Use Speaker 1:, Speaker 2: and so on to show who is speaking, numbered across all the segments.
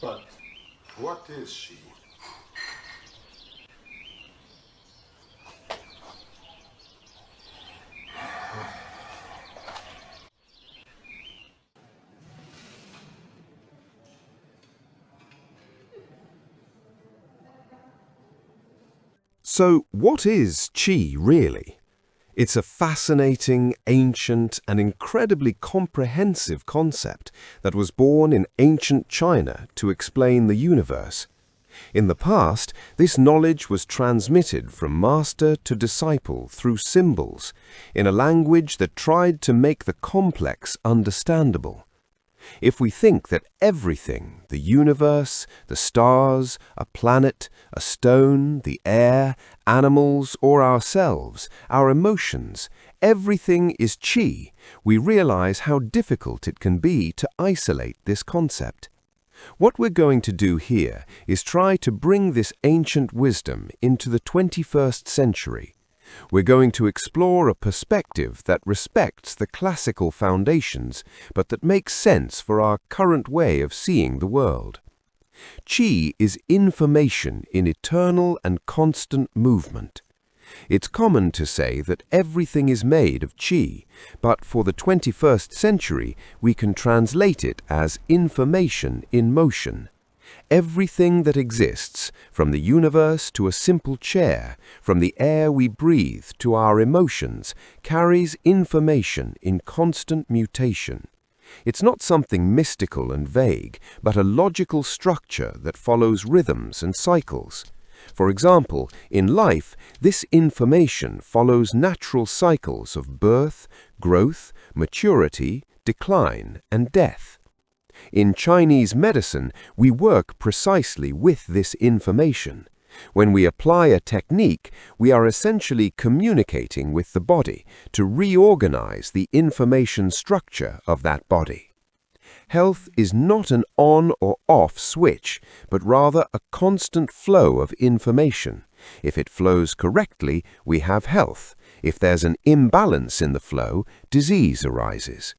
Speaker 1: But what is she?
Speaker 2: So, what is qi really? It's a fascinating, ancient, and incredibly comprehensive concept that was born in ancient China to explain the universe. In the past, this knowledge was transmitted from master to disciple through symbols, in a language that tried to make the complex understandable. If we think that everything, the universe, the stars, a planet, a stone, the air, animals, or ourselves, our emotions, everything is qi, we realize how difficult it can be to isolate this concept. What we're going to do here is try to bring this ancient wisdom into the 21st century. We're going to explore a perspective that respects the classical foundations, but that makes sense for our current way of seeing the world. Qi is information in eternal and constant movement. It's common to say that everything is made of qi, but for the 21st century we can translate it as information in motion. Everything that exists, from the universe to a simple chair, from the air we breathe to our emotions, carries information in constant mutation. It's not something mystical and vague, but a logical structure that follows rhythms and cycles. For example, in life, this information follows natural cycles of birth, growth, maturity, decline, and death. In Chinese medicine, we work precisely with this information. When we apply a technique, we are essentially communicating with the body to reorganize the information structure of that body. Health is not an on or off switch, but rather a constant flow of information. If it flows correctly, we have health. If there's an imbalance in the flow, disease arises.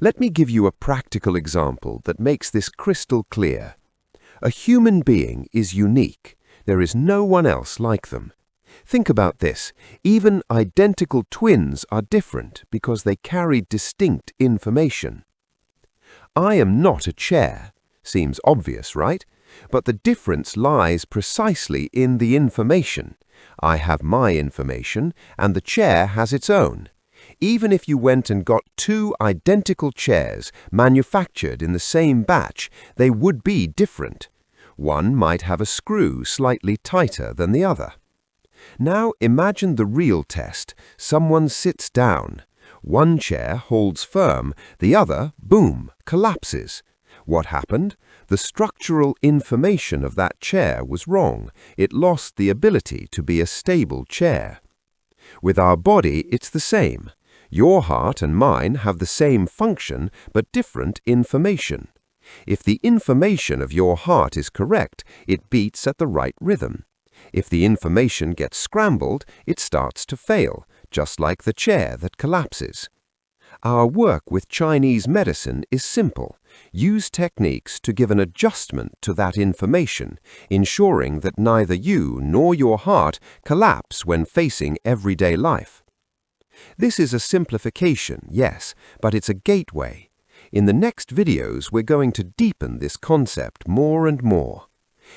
Speaker 2: Let me give you a practical example that makes this crystal clear. A human being is unique. There is no one else like them. Think about this. Even identical twins are different because they carry distinct information. I am not a chair. Seems obvious, right? But the difference lies precisely in the information. I have my information, and the chair has its own. Even if you went and got two identical chairs manufactured in the same batch, they would be different. One might have a screw slightly tighter than the other. Now imagine the real test. Someone sits down. One chair holds firm, the other, boom, collapses. What happened? The structural information of that chair was wrong. It lost the ability to be a stable chair. With our body, it's the same. Your heart and mine have the same function, but different information. If the information of your heart is correct, it beats at the right rhythm. If the information gets scrambled, it starts to fail, just like the chair that collapses. Our work with Chinese medicine is simple. Use techniques to give an adjustment to that information, ensuring that neither you nor your heart collapse when facing everyday life. This is a simplification, yes, but it's a gateway. In the next videos, we're going to deepen this concept more and more.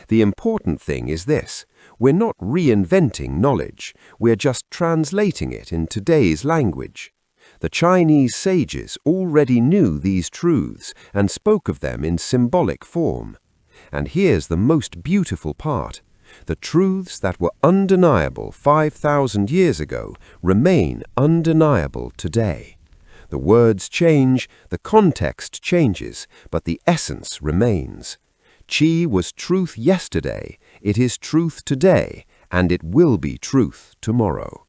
Speaker 2: The important thing is this: we're not reinventing knowledge, we're just translating it in today's language. The Chinese sages already knew these truths and spoke of them in symbolic form. And here's the most beautiful part. The truths that were undeniable 5,000 years ago remain undeniable today. The words change, the context changes, but the essence remains. Qi was truth yesterday, it is truth today, and it will be truth tomorrow.